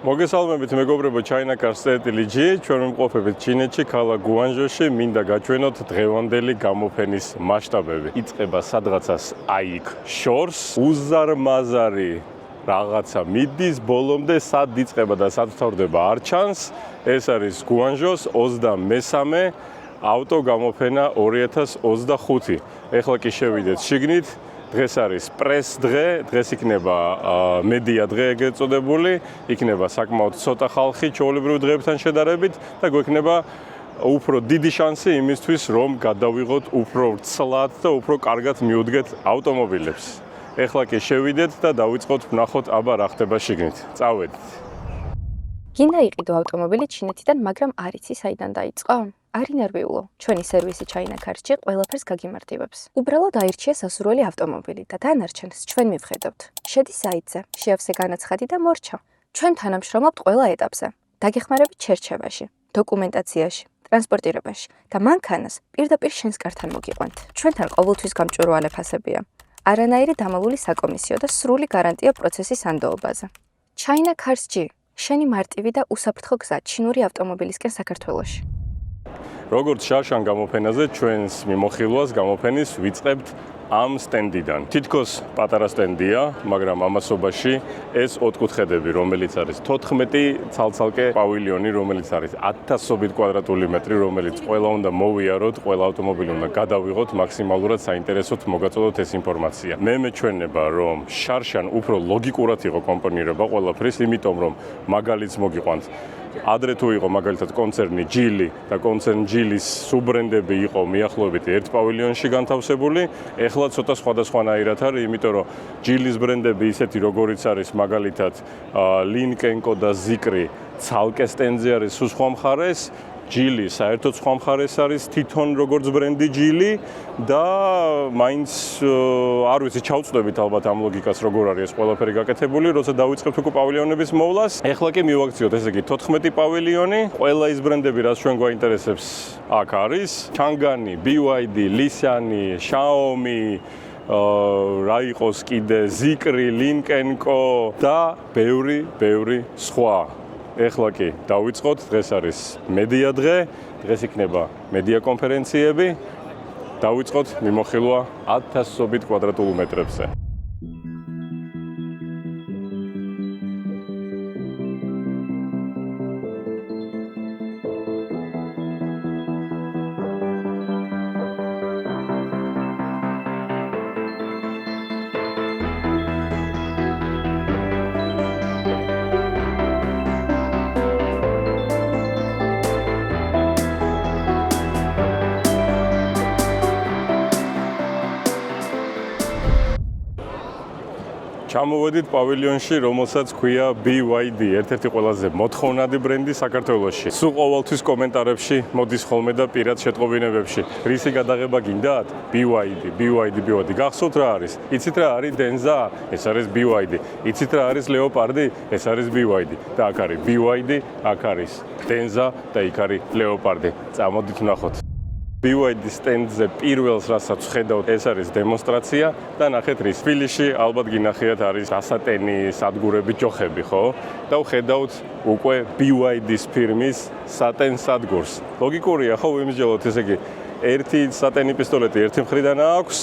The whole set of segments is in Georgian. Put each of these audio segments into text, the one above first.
მოგესალმებით მეგობრებო, China Cars Strategy, ჩვენ ვიმყოფებით ჩინეთში, ქალაქ გუანჟოში, მინდა გაჩვენოთ დღევანდელი გამოფენის მასშტაბები. იწყება სადღაცას აიქ შორს, უზარმაზარი რაღაცა მიდის ბოლომდე, სად იწყება და სად თავდება არ ჩანს. ეს არის გუანჟოს 23-მე ავტო გამოფენა 2025. ეხლა კი შევიდეთ შიგნით. დღეს არის პრეს დღე, დღეს იქნება მედია დღე ეგრეთ წოდებული, იქნება საკმაოდ ცოტა ხალხი ჩვეულებრივ დღეებთან შედარებით და გვექნება უფრო დიდი შანსი იმისთვის, რომ გადავიღოთ უფრო ცლად და უფრო კარგად მიუდგეთ ავტომობილებს. ეხლა კი შევიდეთ და დავიწყოთ ვნახოთ აბა რა ხდება შიგნით. წავედით. გინდა იყიდო ავტომობილი ჩინეთიდან, მაგრამ არ იცი საიდან დაიწყო? არ ინერვიულო, ჩვენი სერვისი China Cars-ში ყველაფერს გაგიმარტივებს. უბრალოდ აირჩიე სასურველი ავტომობილი და დანარჩენს ჩვენ მივხედავთ. შედი საიტზე, შეავსე განაცხადი და მორჩა. ჩვენ თანამშრომლობთ ყველა ეტაპზე. დაგეხმარებით შერჩევაში, დოკუმენტაციაში, ტრანსპორტირებაში და მანქანას პირდაპირ შენს კართან მოგიყვანთ. ჩვენთან ყოველთვის გამჭვირვალე ფასებია. არანაირი დამალული საკომისიო და სრული გარანტია პროცესის ანდოობაზე. China Cars-ში შენი მარტივი და უსაფრთხო გზა ჩინური ავტომობილისკენ საქართველოში. როგორც შარშან გამოფენაზე ჩვენს მიმოხილვას გამოფენის ვიწყებთ ამ სტენდიდან. თითქოს პატარა სტენდია, მაგრამ ამასობაში ეს ოთხკუთხედები, რომელიც არის 14 ცალცალკე პავილიონი, რომელიც არის 1000-ობით კვადრატული მეტრი, რომელიც ყველა უნდა მოვიაროთ, ყველა ავტომობილი უნდა გადავიღოთ, მაქსიმალურად საინტერესოდ მოგაწოდოთ ეს ინფორმაცია. მე მეჩვენება, რომ შარშან უფრო ლოგიკურად იყო კომპონირება ყველაფრის, იმიტომ რომ მაგალითს მოგიყვანთ ადრე თუ იყო მაგალითად კონცერნი ჯილი და კონცერნ ჯილის სუბრენდები იყო მიახლოებით ერთ პავილიონში განთავსებული, ეხლა ცოტა სხვადასხვანაირად არის, იმიტომ რომ ჯილის ბრენდები ისეთი როგორიც არის მაგალითად ლინკენკო და ზიკრი ცალკე სტენდზე არის სულ სხვა მხარეს, ჯილი საერთოდ სხვა მხარეს არის თვითონ როგორც ბრენდი ჯილი და მაინც არ ვიცი ჩავწვდებით ალბათ ამ ლოგიკას როგორ არის ეს ყველაფერი გაკეთებული, როცა დავიწყებთ უკვე პავილიონების მოვლას. ეხლა კი მივაქციოთ, ესე იგი 14 პავილიონი, ყველა ის ბრენდები, რაც ჩვენ გვაინტერესებს აქ არის, ჩანგანი, BYD, ლისანი, Xiaomi, რა იყოს კიდე, ზიკრი, ლინკენკო და ბევრი სხვა. ეხლა კი დავიწყოთ, დღეს არის მედია დღე, დღეს იქნება მედია კონფერენციები. დავიწყოთ მიმოხილვა 1000-ობით კვადრატულ მეტრებზე. ჩამოვედით პავილიონში, რომელსაც ქვია BYD, ერთ-ერთი ყველაზე მოთხოვნადი ბრენდი საქართველოში. სულ ყოველთვის კომენტარებში მოდის ხოლმე და პირად შეტყობინებებში. რისი გადაღება გინდათ? BYD. გახსოვთ რა არის? იცით რა არის დენზა? ეს არის BYD. იცით რა არის ლეოპარდი? ეს არის BYD. და აქ არის BYD, აქ არის დენზა და იქ არის ლეოპარდი. წამოდით ვნახოთ. BYD სტენდზე პირველს რასაც ხედავთ, ეს არის დემონსტრაცია და ნახეთ რის თბილისში ალბათ გინახიათ არის გასატენი სადგურები, ჯოხები, ხო? და ვხედავთ უკვე BYD-ის ფირმის სატენ სადგურს. ლოგიკურია, ხო, ვიმსჯელოთ, ესე იგი, ერთი სატენი პისტოლეტი ერთი მხრიდან აქვს,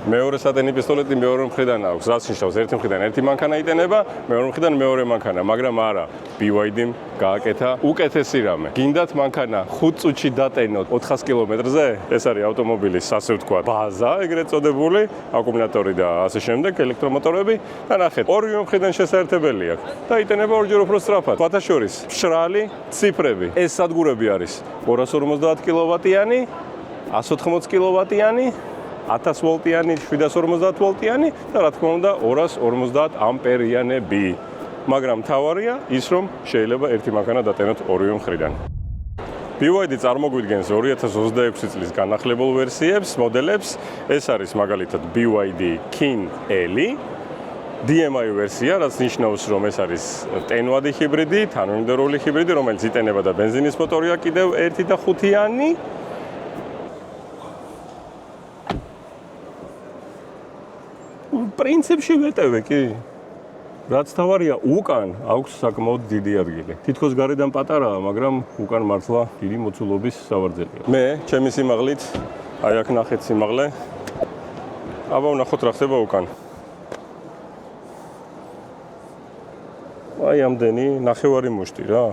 მეორე სატენი პისტოლეტი მეორე მხრიდან აქვს. რაც ნიშნავს, ერთი მხრიდან ერთი მანქანა იტენება, მეორე მხრიდან მეორე მანქანა, მაგრამ არა, BYD-მ გააკეთა უკეთესი რამე. გინდათ მანქანა 5 წუთში დატენოთ 400 კილომეტრზე? ეს არის ავტომობილის, ასე ვთქვათ, ბაზა, ეგრეთ წოდებული, აკუმულატორი და ასე შემდეგ, ელექტრომოტორები და ნახეთ, ორივე მხრიდან შესაერთებელი აქვს და იტენება ორჯერ უფრო სწრაფად. სხვათა შორის, მშრალი ციფრები. ეს სადგურები არის 250 კილოვატიანი, 180 კილოვატიანი, 1000 ვოლტიანი, 750 ვოლტიანი და რა თქმა უნდა 250 ამპერიანები. მაგრამ მთავარია ის, რომ შეიძლება ერთი მანქანა დატენოთ ორივე მხრიდან. BYD წარმოგვიდგენს 2026 წლის განახლებულ ვერსიებს, მოდელებს. ეს არის მაგალითად BYD King L, DMI ვერსია, რაც ნიშნავს, რომ ეს არის ტენვადი ჰიბრიდი, თანმიმდევრული ჰიბრიდი, რომელიც იტენება და ბენზინის მოტორია კიდევ 1 და 5-იანი. პრინციპში ვეტევე კი. რაც თავარია, უკან აქვს საკმაოდ დიდი ადგილი. თითქოს გარედან პატარაა, მაგრამ უკან მართლა დიდი მოცულობის სავარძელია. მე, ჩემი სიმაღლით, აი აქ ნახეთ სიმაღლე. აბა ვნახოთ რა ხდება უკან. აი ამდენი ნახევარი მუშტი რა.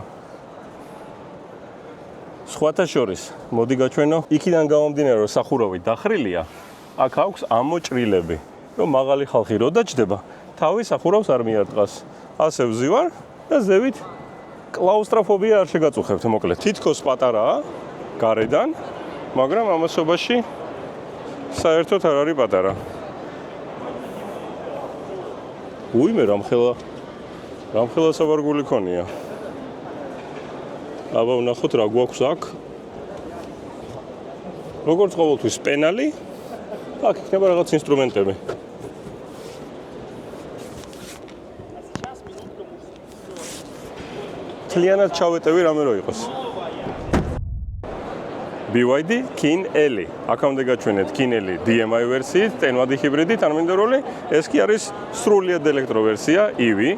სხვათა შორის, მოდი გაჩვენო, იქიდან გამომდინარე, რომ სახურავი დახრილია, აქ აქვს ამოჭრილები, რომ მაღალი ხალხი რო დაჯდება, თავი სახურავს არ მიარტყას. ასე ვზივარ და ზევით კლაუსტროფობია არ შეგაწუხებთ, მოკლედ. თითქოს პატარაა გარედან, მაგრამ ამასობაში საერთოდ არ არის პატარა. უიმე რამხელა სავარგული ქონია. აბა ვნახოთ რა გვაქვს აქ. როგორც ყოველთვის პენალი, აქ იქნება რაღაც ინსტრუმენტები. მთლიანად ჩავეტევი რამე რო იყოს. BYD Kin-L. აქამდე გაჩვენეთ Kin-L DMI ვერსიით, ტენვადი ჰიბრიდით, თანამიმდევრული. ეს კი არის სრულიად ელექტროვერსია EV,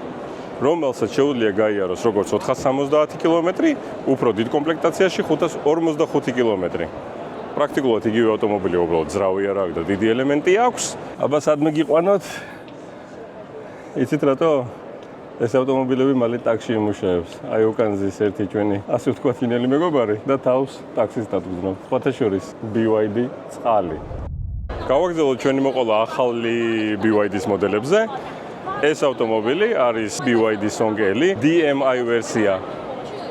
რომელსაც შეუძლია გაიაროს როგორც 470 კილომეტრი, უფრო დიდ კომპლექტაციაში 545 კილომეტრი. პრაქტიკულად იგივე ავტომობილი, უბრალოდ ძრავი არ აქვს და დიდი ელემენტი აქვს. აბა სადმე გიყვანოთ? იცით რატო? ეს ავტომობილები მალე ტაქსში იმუშავებს. აი უკან ზის ერთი ჩვენი, ასე ვთქვათ, ინელი მეგობარი და თავს ტაქსის დადგმობ. სხვათა შორის BYD წყალი. გავაგრძელოთ ჩვენი მოყოლა ახალი BYD-ის მოდელებზე. ეს ავტომობილი არის BYD Song-L, DMI ვერსია,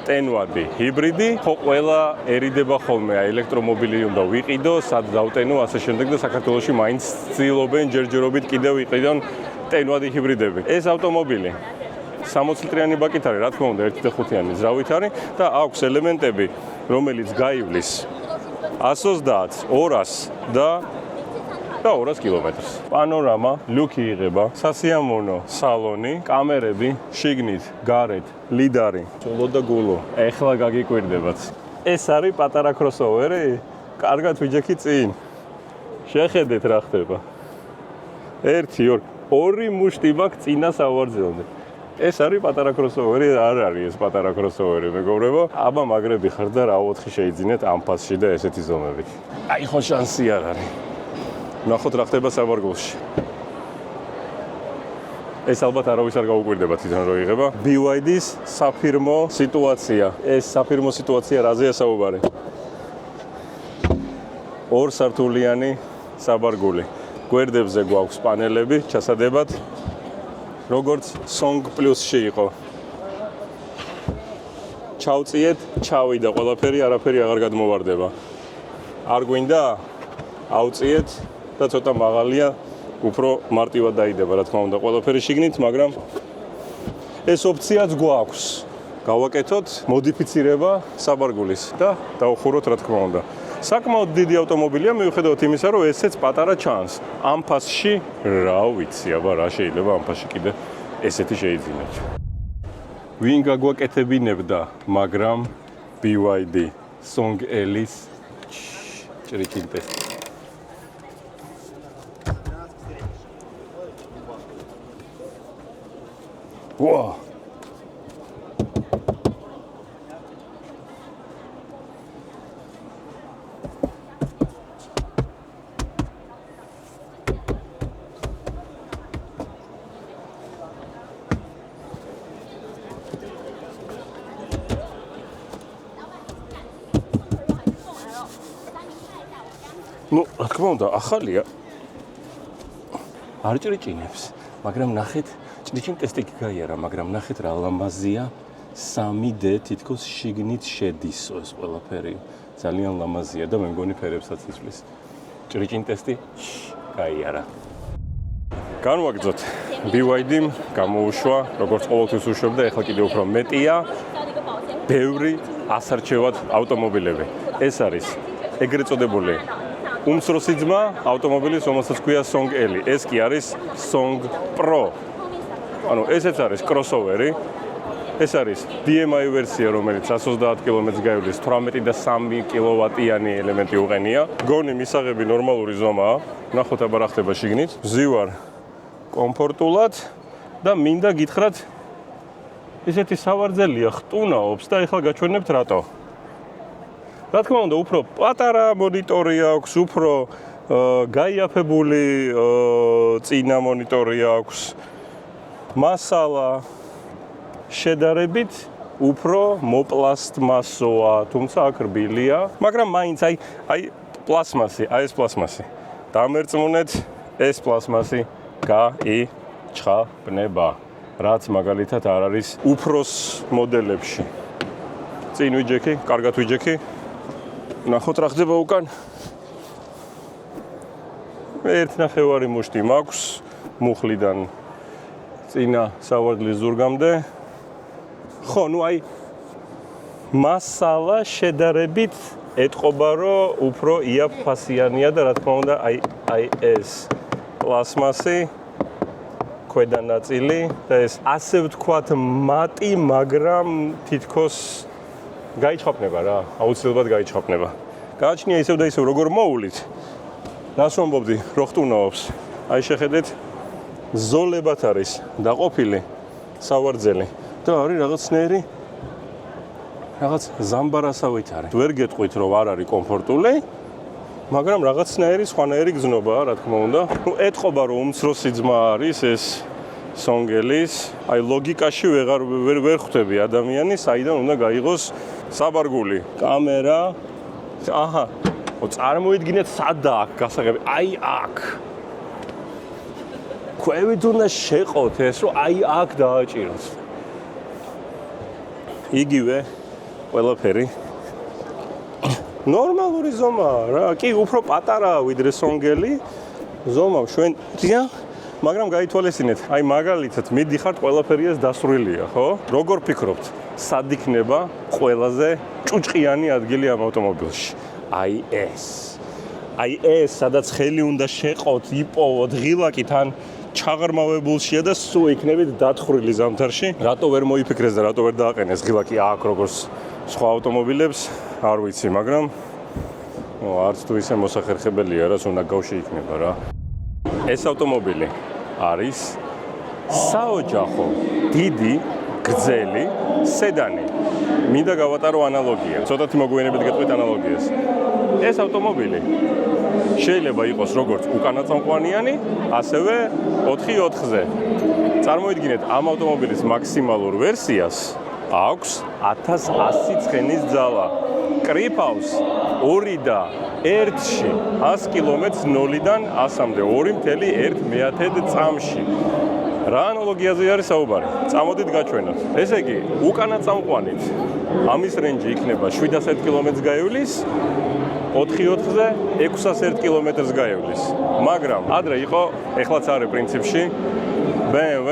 ტენვადი ჰიბრიდი. ხო ყველაერიდება ხოლმე ელექტრომობილი უნდა ვიყიდო, სად დავტენო, ასე შემდეგ და საქართველოში მაინც ცდილობენ ჯერჯერობით კიდევ იყიდონ ტენვადი ჰიბრიდები. ეს ავტომობილი 60 ლიტრიანი ბაკით არის, რა თქმა უნდა, 1.5-იანი ძრავით არის და აქვს ელემენტები, რომელიც გაივლის 130, 200 და 200 კილომეტრს. პანორამა, ლუკი იღება, სასიამოვნო სალონი, კამერები, შიგნით, გარეთ, ლიდარი, ჩოლო და გულო. ეხლა გაგიკვირდებათ. ეს არის პატარა კროსოვერი? კარგად ვიჯექი წინ. შეხედეთ რა ხდება. 1, 2, 2 მუშტი მაქვს წინა სავარძელზე. ეს არის პატარა კროსოვერი, არ არის ეს პატარა კროსოვერი, მეგობრებო. აბა მაგრები ხარ და რა 4 შეიძინეთ ამ ფასში და ესეთი ზომებით. აი ხო შანსი არ არის. ნახოთ რა ხდება სავარგულში. ეს ალბათ არავის არ გაუკვირდება თვითონ რო იღება. BYD-ის საფირმო სიტუაცია. ეს საფირმო სიტუაცია რაზეა საუბარი? 2 სართულიანი საბარგული. გვერდებზე გვაქვს პანელები ჩასადებად. როგორც Song Plus-ში იყო. ჩავწიეთ, ჩავიდა ყველაფერი, არაფერი აღარ გადმოვარდება. არ გვინდა? ავწიეთ და ცოტა მაღალია, უფრო მარტივად დაიდება, რა თქმა უნდა, ყველაფერი შიგნით, მაგრამ ეს ოფციაც გვაქვს. გავაკეთოთ მოდიფიცირება საბარგულის და დავხუროთ, რა თქმა უნდა. საკმაოდ დიდი ავტომობილია, მიუხედავად იმისა, რომ ესეც პატარა ჩანს. ამ ფასში, რა ვიცი, აბა რა შეიძლება ამ ფასში კიდე ესეთი შეიძინოთ. ვინ გაგვაკეთებინებდა, მაგრამ BYD Song-L-ის ჭრიჭინ ტესტი. Wow. Ну, რა თქმა უნდა, ახალია. არ ჭრიჭინებს, მაგრამ ნახეთ, ჭრიჭინ ტესტი გაიარა, მაგრამ ნახეთ რა ლამაზია, 3D თითქოს შიგნით შედის ეს ყველაფერი. ძალიან ლამაზია და მე მგონი ფერებსაც იცვლის. ჭრიჭინ ტესტი გაიარა. განვაგრძოთ. BYD-მ გამოუშვა, როგორც ყოველთვის უშვებდა, ეხლა კიდევ უფრო მეტია. ბევრი ასარჩევად ავტომობილები. ეს არის ეგრეთ წოდებული უმცროსი ძმა ავტომობილის, რომელსაც ქვია Song-L. ეს კი არის Song Pro. ანუ ესეც არის კროსოვერი. ეს არის DMI ვერსია, რომელიც 130 კილომეტრს გაივლის, 18 და 3 კილოვატიანი ელემენტი უყენია. გონი მისაღები ნორმალური ზომაა. ნახოთ აბა რა ხდება შიგნით. ვზივარ კომფორტულად. და მინდა გითხრათ ესეთი სავარძელია ხტუნაობს და ეხლა გაჩვენებთ რატო. რა თქმა უნდა, უფრო პატარა მონიტორი აქვს, უფრო გაიაფებული წინა მონიტორი აქვს. მასალა შედარებით უფრო მოპლასტმასოა, თუმცა აქ რბილია, მაგრამ მაინც აი პლასმასი, აი ეს პლასმასი. დამერწმუნეთ, ეს პლასმასი გაიჩხაბნება, რაც მაგალითად არ არის უფროს მოდელებში. წინ ვიჯექი, კარგად ვიჯექი. ნახოთ რა ხდება უკან. 1.5 მუშტი მაქვს მუხლიდან წინა სავარდლის ზურგამდე. ხო, ნუ აი მასალა შედარებით ეტყობა, რომ უფრო იაფფასიანია და რა თქმა უნდა, აი ეს პლასმასი ქვედა ნაწილი და ეს ასე ვთქვათ მატი, მაგრამ თითქოს გაიჩხაფნება რა, აუცილებლად გაიჩხაფნება. გააჩნია ისევ და ისევ როგორ მოულით. ნასვამბობდი, რო ხტუნაობს. აი შეხედეთ, ზოლებად არის დაყოფილი სავარძელი და არის რაღაცნაირი რაღაც ზამბარასავით არის. ვერ გეტყვით, რომ არ არის კომფორტული, მაგრამ რაღაცნაირი სხვანაირი გზნობაა, რა თქმა უნდა. ნუ ეტყობა, რომ უმცროსი ძმა არის ეს სონგელის. აი ლოგიკაში ვერ ხვდები ადამიანი, საიდან უნდა გაიღოს საბარგული. კამერა. აჰა. წარმოიდგინეთ, სადა აქ გასაღები. აი აქ. ქვევით უნდა შეყოთ ეს, რომ აი აქ დააჭიროთ. იგივე ყველაფერი ნორმალური ზომაა რა. კი, უფრო პატარაა ვიდრე სონგელი. ზომა შვენია, მაგრამ გაითვალისწინეთ, აი მაგალითად მიდიხართ ყველაფერიას დასრულია, ხო? როგორ ფიქრობთ, სად იქნება ყველაზე ჭუჭყიანი ადგილი ამ ავტომობილში? აი ეს, სადაც ხელი უნდა შეყოთ, იპოვოთ, ღილაკით ან ჩაღრმავებულშია და სულ იქნებით დათხრილი ზამთარში. რატო ვერ მოიფიქრეს და რატო ვერ დააყენეს ღილაკი აქ როგორც სხვა ავტომობილებს, არ ვიცი, მაგრამ არც თუ ისე მოსახერხებელია, რაც უნდა გავში იქნება რა. ეს ავტომობილი არის საოჯახო, დიდი, გრძელი სედანი. მინდა გავატარო ანალოგია. ცოტათი მოგვიანებით გეტყვით ანალოგიას. ეს ავტომობილი შეიძლება იყოს როგორც უკანაწამყვანიანი, ასევე 4x4-ზე. წარმოიდგინეთ, ამ ავტომობილის მაქსიმალურ ვერსიას აქვს 1100 ცხენის ძალა. კრიფავს 2 და 1-ში 100 კილომეტრს 0-დან 100-მდე 2.1 წამში. რა ანალოგიაზე არის საუბარი? წამოდით გაჩვენოთ. ესე იგი, უკანაწამყვანით ამის რენჯი იქნება 701 კილომეტრს გაივლის, 4x4-ზე 601 კილომეტრს გაივლის. მაგრამ ადრე იყო, ეხლაც არის პრინციპში BMW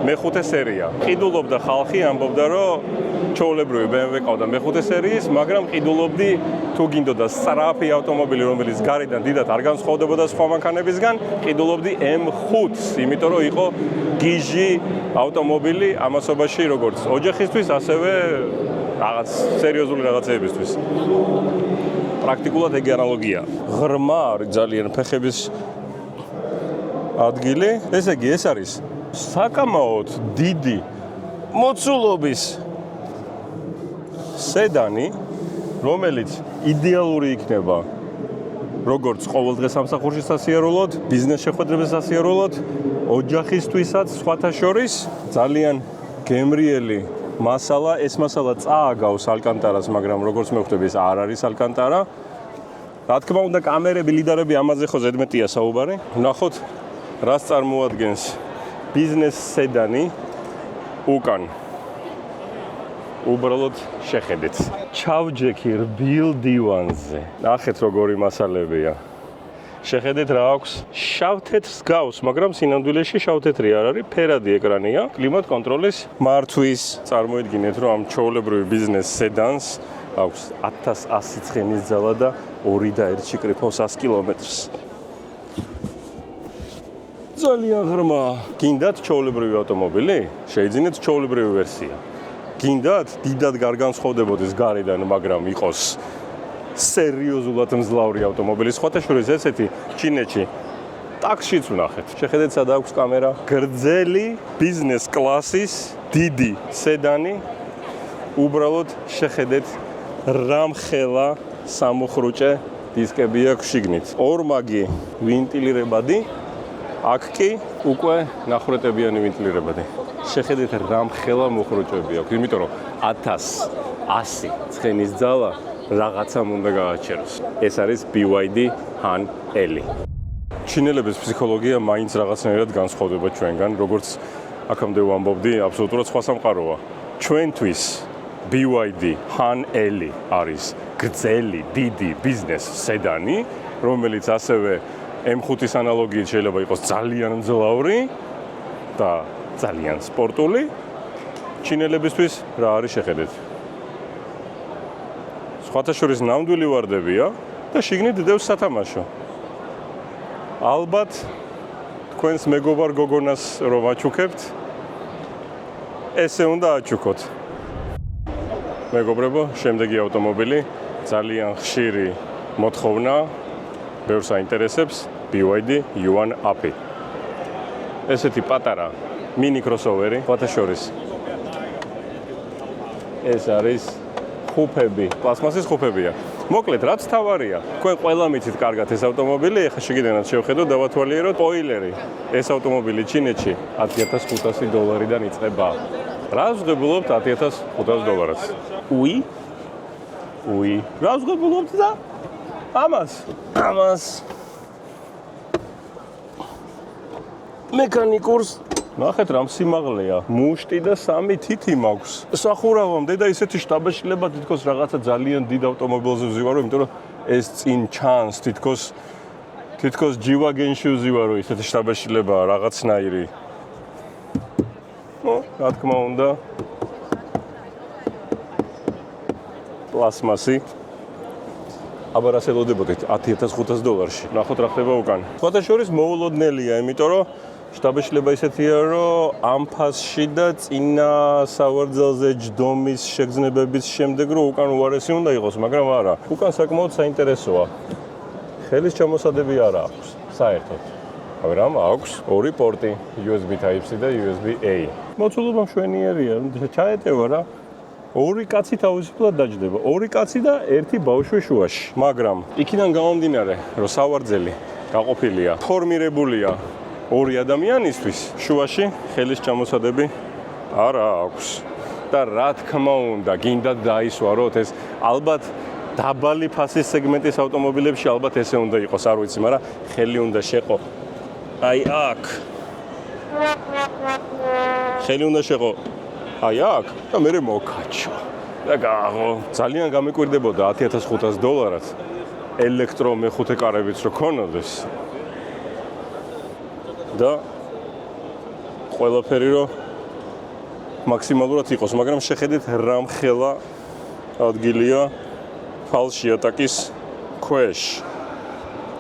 მეხუთე სერია. ყიდულობდა ხალხი, ამბობდა, რომ ჩვეულებრივი BMW ყავდა მეხუთე სერიის, მაგრამ ყიდულობდი თუ გინდოდა სწრაფი ავტომობილი, რომელიც გარედან დიდად არ განსხვავდებოდა სხვა მანქანებისგან, ყიდულობდი M5-ს, იმიტომ რომ იყო გიჟი ავტომობილი ამასობაში როგორც ოჯახისთვის, ასევე რაღაც სერიოზული რაღაცეებისთვის. პრაქტიკულად ეგ ანალოგია. ღრმა არის ძალიან ფეხების ადგილი. ესე იგი, ეს არის საკამაოდ დიდი მოცულობის სედანი, რომელიც იდეალური იქნება როგორც ყოველდღე სამსახურში სასიარულოდ, ბიზნეს შეხვედრებზე სასიარულოდ, ოჯახისთვისაც სხვათა შორის ძალიან გემრიელი მასალა. ეს მასალა წააგავს ალკანტარას, მაგრამ როგორც მე ხვდები, ეს არ არის ალკანტარა. რა თქმა უნდა, კამერები, ლიდარები ამაზე ხო ზედმეტია საუბარი. ნახოთ, რას წარმოადგენს ბიზნეს სედანი უკან. უბრალოდ შეხედეთ. ჩავჯექი რბილ დივანზე. ნახეთ როგორი მასალებია. შეხედეთ რა აქვს. შავ-თეთრს გავს, მაგრამ სინამდვილეში შავ-თეთრი არ არის, ფერადი ეკრანია. კლიმატ კონტროლის მართვის. წარმოიდგინეთ, რომ ამ ჩვეულებრივი ბიზნეს სედანს აქვს 1100 ცხენის ძალა და 2 და 1-ში კრიფავს 100 კილომეტრს. ძალიან ღრმა. გინდათ ჩვეულებრივი ავტომობილი? შეიძინეთ ჩვეულებრივი ვერსია. გინდათ დიდად გარგანსხვავდებოდეს გარედან, მაგრამ იყოს სერიოზულად მძლავრი ავტომობილი. სხვათა შორის ესეთი ჩინეთში ტაქსშიც ვნახეთ. შეხედეთ, სად აქვს კამერა. გრძელი ბიზნეს კლასის დიდი სედანი. უბრალოდ შეხედეთ, რამხელა სამუხრუჭე დისკები აქვს შიგნით. ორმაგი ვენტილირებადი, აქ კი უკვე ნახვრეტებიანი ვენტილირებადი. შეხედეთ, რამხელა მუხრუჭები აქვს, იმიტომ რომ 1100 ცხენის ძალა რაღაცამ უნდა გააჩეროს. ეს არის BYD Han Eli. ჩინელების ფსიქოლოგია მაინც რაღაცნაირად განსხვავდება ჩვენგან, როგორც აქამდე ვამბობდი, აბსოლუტურად სხვა სამყაროა. ჩვენთვის BYD Han Eli არის გრძელი, დიდი ბიზნეს სედანი, რომელიც ასევე M5-ის ანალოგიით შეიძლება იყოს ძალიან მძლავრი და ძალიან სპორტული. ჩინელებისთვის რა არის შეხედეთ. სხვათა შორის ნამდვილი ვარდებია და შიგნით დევს სათამაშო. ალბათ თქვენს მეგობარ გოგონას რომ აჩუქებთ, ესე უნდა აჩუქოთ. მეგობრებო, შემდეგი ავტომობილი ძალიან ხშირი მოთხოვნა, ბევრს აინტერესებს BYD Yuan Up-ი. ესეთი პატარა mini crossover-ი, სხვათა შორის. ეს არის ხუფები, პლასმასის ხუფებია. მოკლედ, რაც თავარია, თქვენ ყველა მიცით კარგად ეს ავტომობილი, ეხლა შეგიძლიათ შევხედოთ, დავათვალიეროთ. სპოილერი, ეს ავტომობილი ჩინეთში $10,500-დან იწყება. რას ვღებულობთ $10,500-ს? უი. რას ვღებულობთ და? ამას. მექანიკურს ნახეთ რამ სიმაღლეა. მუშტი და 3 თითი მაქვს. სახურავამდე და ისეთი შტაბეშლება თითქოს რაღაცა ძალიან დიდ ავტომობილზე ვზივარო, იმიტომ რომ ეს წინ ჩანს თითქოს G-Wagon-ში ვზივარო, ისეთი შტაბეშლება რაღაცნაირი. რა თქმა უნდა. პლასმასი. აბა რას ელოდებოდით $10,500-ში. ნახოთ რა ხდება უკან. სხვათა შორის მოულოდნელია, იმიტომ რომ შტაბეშლება ისეთია, რომ ამ ფასში და წინა სავარძელზე ჯდომის შეგრძნებების შემდეგ რომ უკან უარესი უნდა იყოს, მაგრამ არა. უკან საკმაოდ საინტერესოა. ხელის ჩამოსადები არ აქვს, საერთოდ. მაგრამ აქვს 2 პორტი, USB Type-C და USB-A. მოცულობა მშვენიერია, ჩაეტევა რა. 2 კაცი თავისუფლად დაჯდება. 2 კაცი და 1 ბავშვი შუაში. მაგრამ იქიდან გამომდინარე, რომ სავარძელი გაყოფილია, ფორმირებულია 2 ადამიანისთვის, შუაში ხელის ჩამოსადები არ აქვს. და რა თქმა უნდა, გინდათ დაისვაროთ ეს ალბათ დაბალი ფასის სეგმენტის ავტომობილებში ალბათ ესე უნდა იყოს, არ ვიცი, მაგრამ ხელი უნდა შეყო. აი აქ. ხელი უნდა შეყო. აი აქ და მე მოკაჩო. და გააღო. ძალიან გამიკვირდებოდა $10,500-ად ელექტრო მეხუთე კარებიც რო ქონოდეს. და ყველაფერი რო მაქსიმალურად იყოს, მაგრამ შეხედეთ რამხელა ადგილია ფალშიატაკის ქვეშ.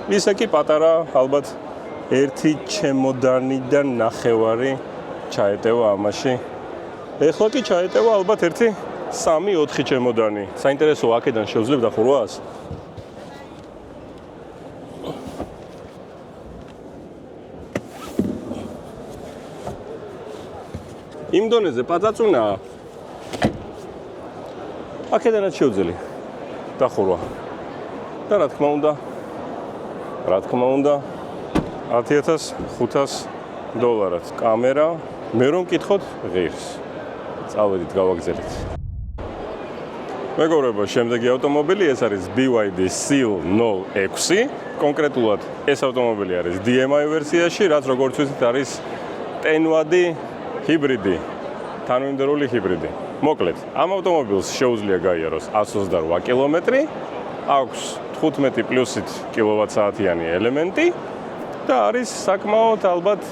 ისე კი პატარა, ალბათ 1 ჩემოდანი და ნახევარი ჩაეტევა ამაში. ეხლა კი ჩაეტევა ალბათ 3-4 ჩემოდანი. საინტერესოა, აქედან შევძლებ დახურვას? იმ დონეზე პაწაწუნაა. აქედანაც შევძელი დახურვა. და რა თქმა უნდა $10,500. კამერა, მე რომ მკითხოთ, ღირს. წავედით, გავაგზავნით. მეგობრებო, შემდეგი ავტომობილი ეს არის BYD Seal 06. კონკრეტულად ეს ავტომობილი არის DMI ვერსიაში, რაც როგორც ვიცით არის ტენვადი ჰიბრიდი, თანმიმდევრული ჰიბრიდი. მოკლედ, ამ ავტომობილს შეუძლია გაიაროს 128 კილომეტრი, აქვს 15 პლუსით კილოვატ-საათიანი ელემენტი და არის საკმაოდ ალბათ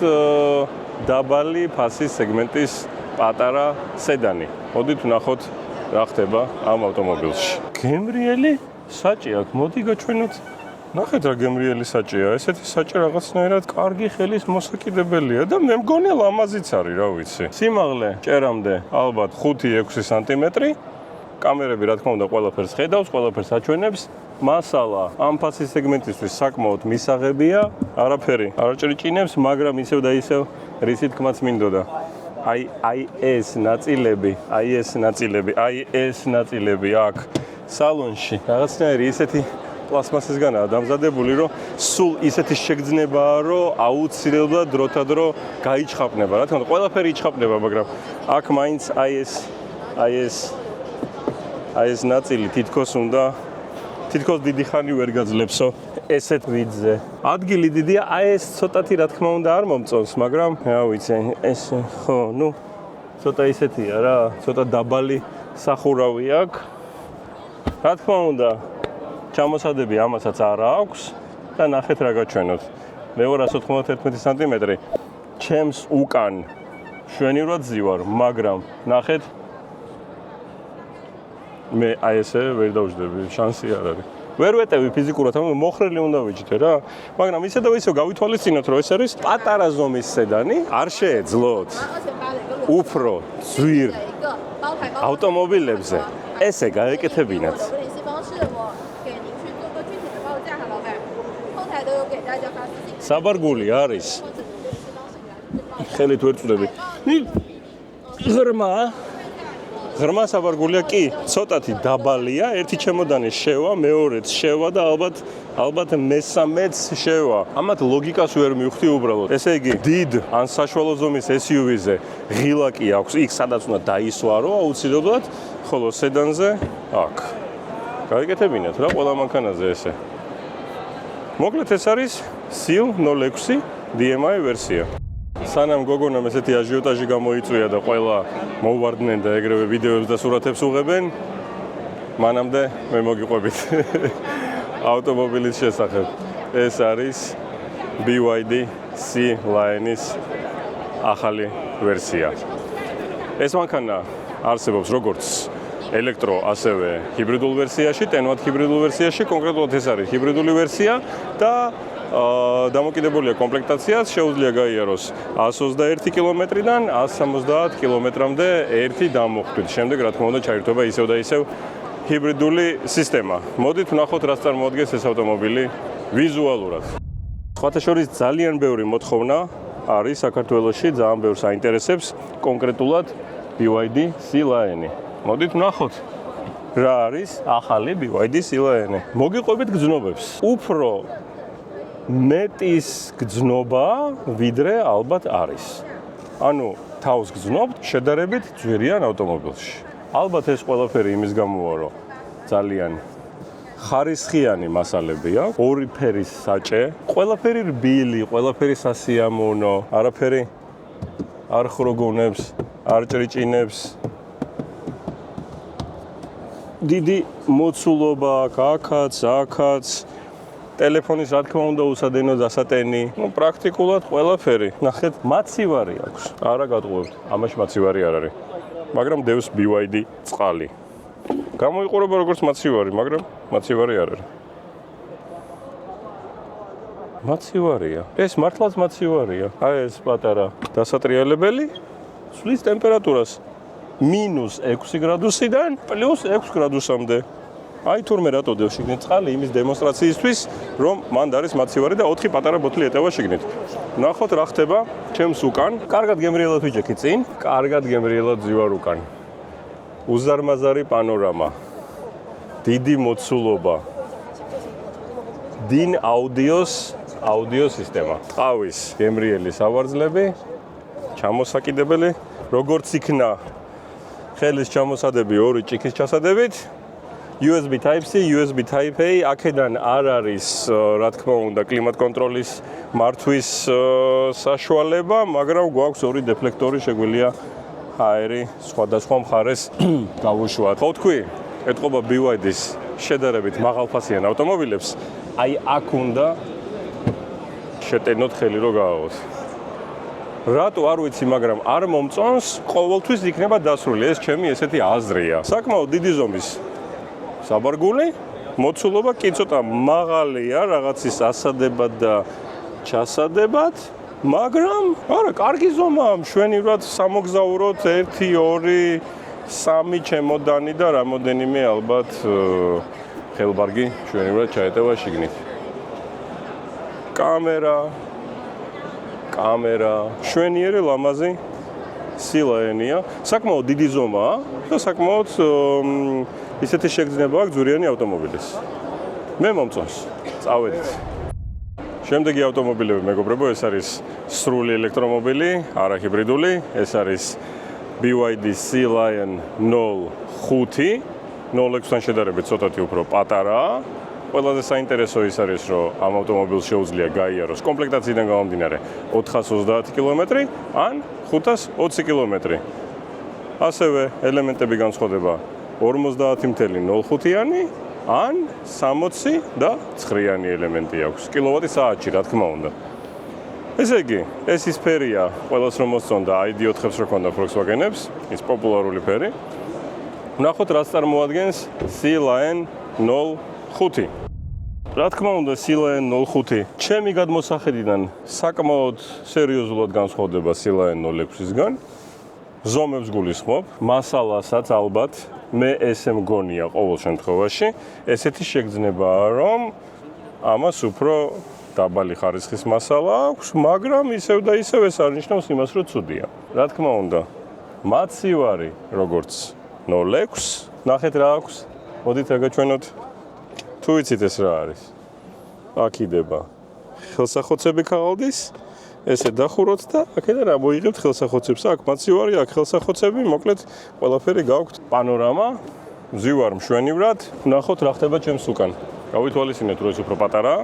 დაბალი ფასის სეგმენტის პატარა სედანი. მოდით ვნახოთ რა ხდება ამ ავტომობილში. გემრიელი საჭი აქვს, მოდი გაჩვენოთ. ნახეთ რა გემრიელი საჭია, ესეთი საჭი რაღაცნაირად კარგი ხელის მოსაკიდებელია და მე მგონი ლამაზიც არის, რა ვიცი. სიმაღლე ჭერამდე ალბათ 5-6 სანტიმეტრი, კამერები რა თქმა უნდა ყველაფერს ხედავს, ყველაფერს აჩვენებს. მასალა ამ ფასის სეგმენტისთვის საკმაოდ მისაღებია, არაფერი არ ჭრიჭინებს, მაგრამ ისევ და ისევ რისი თქმაც მინდოდა. აი ეს ნაწილები აქ სალონში რაღაცნაირი ისეთი პლასმასისგანაა დამზადებული, რომ სულ ისეთი შეგრძნებაა, რომ აუცილებლად დროთა დრო გაიჩხაპნება. რა თქმა უნდა, ყველაფერი იჩხაპნება, მაგრამ აქ მაინც აი ეს ნაწილი თითქოს დიდი ხანი ვერ გაძლებსო ესეთ ვიძზე. ადგილი დიდია, აი ეს ცოტათი რა თქმა უნდა არ მომწონს, მაგრამ რა ვიცი, ეს ხო, ცოტა ისეთია რა, ცოტა დაბალი სახურავი აქვს. რა თქმა უნდა, ჩამოსადები ამასაც არ აქვს და ნახეთ რა გაჩვენოთ. მე 291 სანტიმეტრი. ჩემს უკან შვენივრად ზივარ, მაგრამ ნახეთ მე აი ესე ვერ დავждები, შანსი არ არის. ვერ ვეტევი ფიზიკურად, ამიტომ მოხრელი უნდა ვიჭდე რა. მაგრამ ისე და ისე გავითვალისწინოთ, რომ ეს არის პატარა ზომის სედანი, არ შეეძლოთ უფრო ძვირ ავტომობილებზე ესე გაეკეთებინათ. საბარგული არის. ხელით ვერ წვდები. ღრმა საბარგულია კი, ცოტათი დაბალია, ერთი ჩემოდანი შევა, მეორეც შევა და ალბათ მესამეც შევა. ამათ ლოგიკას ვერ მივხვდი უბრალოდ. ესე იგი, დიდ ან საშუალო ზომის SUV-ზე ღილაკი აქვს, იქ სადაც უნდა დაისვარო აუცილებლად, ხოლო სედანზე აქ. გაიგეთებინათ რა ყველა მანქანაზე ესე. მოკლედ ეს არის SEAL 06 DMI ვერსია. სანამ გოგონამ ესეთი აჟიოტაჟი გამოიწვია და ყველა მოვარდნენ და ეგრევე ვიდეოებს და სურათებს უღებენ, მანამდე მე მოგიყვებით ავტომობილის შესახებ. ეს არის BYD C-Line-ის ახალი ვერსია. ეს მანქანა არსებობს როგორც ელექტრო, ასევე ჰიბრიდულ ვერსიაში, ტენვად ჰიბრიდულ ვერსიაში, კონკრეტულად ეს არის ჰიბრიდული ვერსია და დამოკიდებულია კომპლექტაციას, შეუძლია გაიაროს 121 კილომეტრიდან 170 კილომეტრამდე ერთი დამოხტვით. შემდეგ რა თქმა უნდა ჩაირთვება ისევ და ისევ ჰიბრიდული სისტემა. მოდით ვნახოთ რას წარმოადგენს ეს ავტომობილი ვიზუალურად. სხვათა შორის ძალიან ბევრი მოთხოვნა არის საქართველოში, ძალიან ბევრს აინტერესებს კონკრეტულად BYD C-Line. მოდით ვნახოთ რა არის ახალი BYD C-Line. მოგიყვებით გრძნობებს. უფრო მეტის გრძნობა ვიდრე ალბათ არის. ანუ თავს გრძნობთ შედარებით ძვირიან ავტომობილში. ალბათ ეს ყველაფერი იმის გამოა, რომ ძალიან ხარისხიანი მასალები აქვს, ორი ფერის საჭე, ყველაფერი რბილი, ყველაფერი სასიამოვნო, არაფერი არ ხროგონებს, არ ჭრიჭინებს. დიდი მოცულობა აქაც, აქაც. ტელეფონის რა თქმა უნდა უსადენო დასატენი, პრაქტიკულად ყველაფერი. ნახეთ, მაცივარი აქვს. არა გატყუებთ, ამაში მაცივარი არ არის. მაგრამ დევს BYD წყალი. გამოიყურება როგორც მაცივარი, მაგრამ მაცივარი არ არის. მაცივარია. ეს მართლაც მაცივარია. აი ეს პატარა დასატრიალებელი ცვლის ტემპერატურას -6 გრადუსიდან +6 გრადუსამდე. აი თურმე რატო დევს შიგნით წყალი იმის დემონსტრაციისთვის, რომ მანდ არის მაცივარი და 4 პატარა ბოთლი ეტევა შიგნით. ნახოთ რა ხდება ჩემს უკან. კარგად გემრიელად ვიჭექი წინ, კარგად გემრიელად ზივარ უკან. უზარმაზარი პანორამა. დიდი მოცულობა. DIN აუდიო სისტემა. ყავის გემრიელი სავარძლები, ჩამოსაკიდებელი, როგორც იქნა ხელის ჩამოსადები ორი ჭიქის ჩასადებით. USB Type-C, USB Type-A, აქედან არ არის, რა თქმა უნდა, კლიმატ კონტროლის მართვის საშუალება, მაგრამ გვაქვს ორი დეფლექტორი, შეგვიძლია აერი სხვადასხვა მხარეს გავუშვათ. ხო თქვი, ეთყობა BYD-ის შედარებით მაღალფასიან ავტომობილებს, აი აქ უნდა შეტენოთ ხელი რომ გააღვოთ. რატო არ ვიცი, მაგრამ არ მომწონს, ყოველთვის იქნება დასრული, ეს ჩემი ესეთი აზრია. საკმაოდ დიდი ზომის საბარგული, მოცულობა კი ცოტა მაღალია რაღაცის ასადებად და ჩასადებად, მაგრამ არა, კარგი ზომაა, მშვენივრად სამოგზაუროთ 1, 2 3 ჩემოდანი და რამოდენიმე ალბათ ხელბარგი ჩვენივრად ჩაეტევა შიგნით. კამერა, შვენიერი ლამაზი სილაენია, საკმაოდ დიდი ზომაა და საკმაოდ ისეთი შეგრძნება აქვს ძვირიანი ავტომობილის. მე მომწონს. წავედით. შემდეგი ავტომობილები, მეგობრებო, ეს არის სრული ელექტრომობილი, არა ჰიბრიდული, ეს არის BYD Sea Lion 05, 06-თან შედარებით ცოტათი უფრო პატარაა. ყველაზე საინტერესო ის არის, რომ ამ ავტომობილს შეუძლია გაიაროს კომპლექტაციიდან გამომდინარე 430 კილომეტრი ან 520 კილომეტრი. ასევე ელემენტები განსხვავდება 50.05-იანი ან 69-იანი ელემენტი აქვს. კილოვატი-საათში, რა თქმა უნდა. ესე იგი, ეს ის ფერია, ყველას რომ მოსწონდა ID4-ებს რო ქონდა Volkswagen-ებს, ის პოპულარული ფერი. ვნახოთ, რაც წარმოადგენს Sea Lion 05. რა თქმა უნდა, Sea Lion 05 ჩემი გადმოსახედიდან საკმაოდ სერიოზულად განსხვავდება Sea Lion 06-ისგან. ზომებს გულისხმობ, მასალასაც ალბათ მე ესე მგონია ყოველ შემთხვევაში, ესეთი შეგრძნებაა, რომ ამას უფრო დაბალი ხარისხის მასალა აქვს, მაგრამ ისევ და ისევ ეს არნიშნავს იმას, რომ ცუდია. რა თქმა უნდა, მაცივარი, როგორც 06, ნახეთ რა აქვს. მოდით აგაჩვენოთ. თუ იცით ეს რა არის. აქ იდება ხელსახოცები ქაღალდის, ესე დახუროთ და აქედან ამოიღებთ ხელსახოცებს. აქ მაცივარი, აქ ხელსახოცები, მოკლედ ყველაფერი გაქვთ. პანორამა, მზივარ მშვენივრად, ვნახოთ რა ხდება ჩემს უკან. გავითვალისწინეთ, რომ ეს უფრო პატარაა.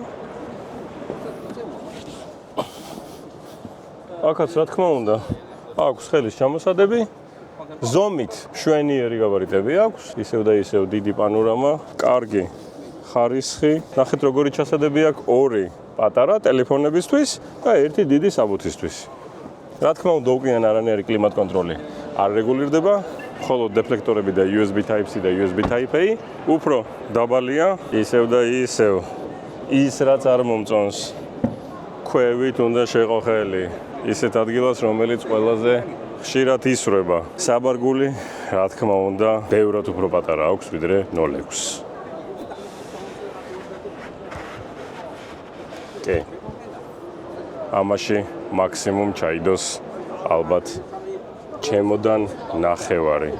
აქაც რა თქმა უნდა, აქვს ხელის ჩამოსადები. ზომით მშვენიერი გაბარიტები აქვს, ისევ და ისევ დიდი პანორამა, კარგი ხარისხი. ნახეთ როგორი ჩასადები აქვს, 2 პატარა ტელეფონებისთვის და 1 დიდი საბუთისთვის. რა თქმა უნდა, უკან არანაირი კლიმატ კონტროლი არ რეგულირდება, მხოლოდ დეფლექტორები და USB Type-C და USB Type-A უფრო დაბალია, ისევ და ისევ. ის რაც არ მომწონს, ქვევით უნდა შეყო ხელი. ისეთ ადგილას, რომელიც ყველაზე ხშირად ისრება. საბარგული, რა თქმა უნდა, ბევრად უფრო პატარა აქვს ვიდრე 06. კი. ამაში მაქსიმუმ ჩაიდოს ალბათ ჩემოდან ნახევარი.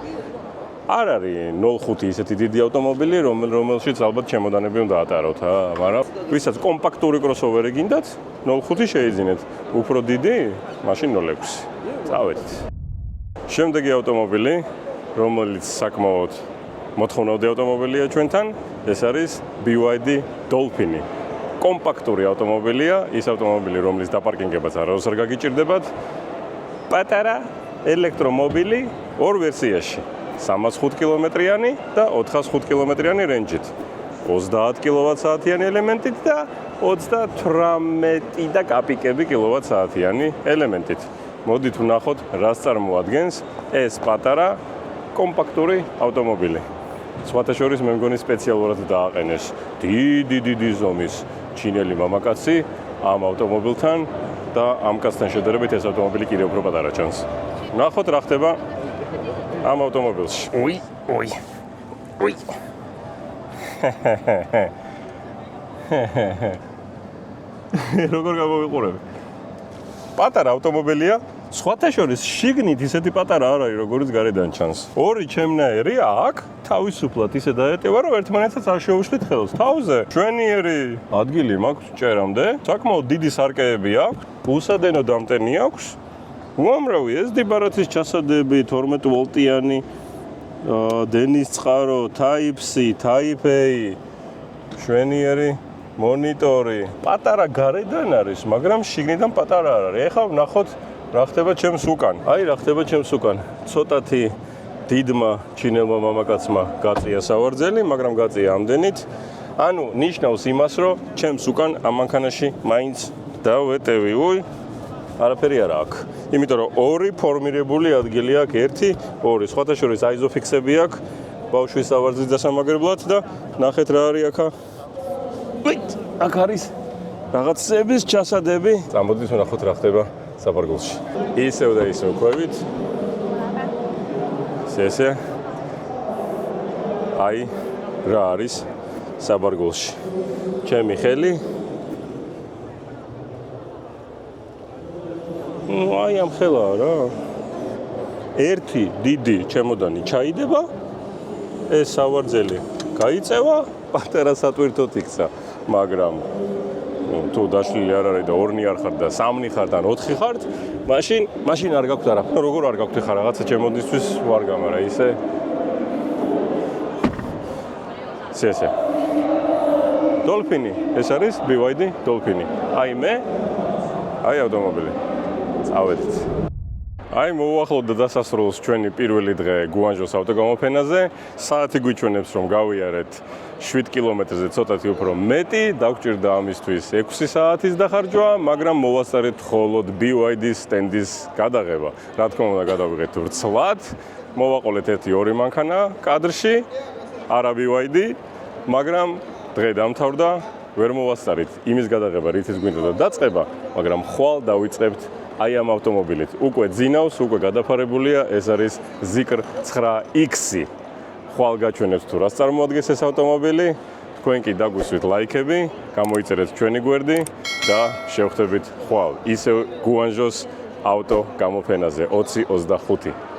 არ არის 05 ისეთი დიდი ავტომობილი, რომელშიც ალბათ ჩემოდანები უნდა ატაროთ, მაგრამ ვისაც კომპაქტური კროსოვერი გინდათ, 05 შეიძინეთ. უფრო დიდი, მაშინ 06. წავედით. შემდეგი ავტომობილი, რომელიც საკმაოდ მოთხოვნადი ავტომობილია ჩვენთან, ეს არის BYD Dolphin. კომპაქტური ავტომობილია, ის ავტომობილი, რომლის დაპარკინგებაც არავის არ გაგიჭირდებათ. პატარა ელექტრომობილი ორ ვერსიაში. 305 კილომეტრიანი და 405 კილომეტრიანი რენჯით. 30 კილოვატ-საათიანი ელემენტით და 38 და კაპიკები კილოვატ-საათიანი ელემენტით. მოდით ვნახოთ, რას წარმოადგენს ეს პატარა კომპაქტური ავტომობილი. სხვათა შორის მე მგონი სპეციალურად დააყენეს დიდი ზომის ჩინელი მამაკაცი ამ ავტომობილთან და ამ კაცთან შედარებით ეს ავტომობილი კიდევ უფრო პატარა ჩანს. ვნახოთ რა ხდება ამ ავტომობილში. უი. როგორ გამოვიყურებ? პატარა ავტომობილია, სხვათა შორის შიგნით ისეთი პატარა არ არის, როგორც გარედან ჩანს. ორი ჩემნაირი აქ თავისუფლად ისე დაეტევა, რომ ერთმანეთსაც არ შეუშლით ხელს. თავზე შვენიერი ადგილი მაქვს ჭერამდე, საკმაოდ დიდი სარკეები აქვს, უსადენო დამტენი აქვს. უამრავი SD ბარათის ჩასადები, 12 ვოლტიანი დენის წყარო, Type-C, Type-A, შვენიერი მონიტორი. პატარა გარედან არის, მაგრამ შიგნიდან პატარა არ არის. ეხლა ვნახოთ რა ხდება ჩემს უკან. აი რა ხდება ჩემს უკან. ცოტათი დიდმა ჩინელმა მამაკაცმა გაწია სავარძელი, მაგრამ გაწია ამდენით. ანუ ნიშნავს იმას, რომ ჩემს უკან ამ მანქანაში მაინც დავეტევი. უი, არაფერი არა აქვს. იმიტომ რომ ორი ფორმირებული ადგილი აქვს, ერთი, ორი. სხვათა შორის აიზოფიქსები აქვს ბავშვის სავარძლის დასამაგრებლად და ნახეთ რა არის აქ. აქ არის რაღაცების ჩასადები. წამოდით ვნახოთ რა ხდება საბარგულში. ისევ და ისევ ქვევით. ესე აი რა არის საბარგულში. ჩემი ხელი. აი ამ ხელა რა. ერთი დიდი ჩემოდანი ჩაიდება. ეს სავარძელი გაიწევა, პატარა სატვირთოდ იქცა, მაგრამ თუ დაშლილი არ არის და 2 არ ხარ და 3 ხარ და 4 ხართ, მაშინ არ გაქვთ არა. როგორ არ გაქვთ ხარ რაღაცა ჩემოდისთვის ვარ გამარა ისე. ესე. დოლფინი, ეს არის BYD დოლფინი. აი მე, აი ავტომობილი. წავედით. აი მოვახლოთ და დასასრულს ჩვენი პირველი დღე გუანჟოს ავტოგამოფენაზე. საათი გვიჩვენებს რომ გავიარეთ 7 კილომეტრზე ცოტათი უფრო მეტი, დაგვჭირდა ამისთვის 6 საათის დახარჯვა, მაგრამ მოვასწარეთ მხოლოდ BYD სტენდის გადაღება. რა თქმა უნდა, გადავიღეთ ვრცლად, მოვაყოლეთ 1-2 მანქანა კადრში, არა BYD, მაგრამ დღე დამთავრდა, ვერ მოვასწარით იმის გადაღება, რითიც გვინდოდა დაწყება, მაგრამ ხვალ დავიწყებთ აი ამ ავტომობილით. უკვე ძინავს, უკვე გადაფარებულია, ეს არის Zikr 9X. ხვალ გაჩვენებთ თუ რას წარმოადგენს ეს ავტომობილი. თქვენ კი დაგვისვით ლაიქები, გამოიწერეთ ჩვენი გვერდი და შევხვდებით ხვალ ისევ გუანჟოს ავტო გამოფენაზე 2025.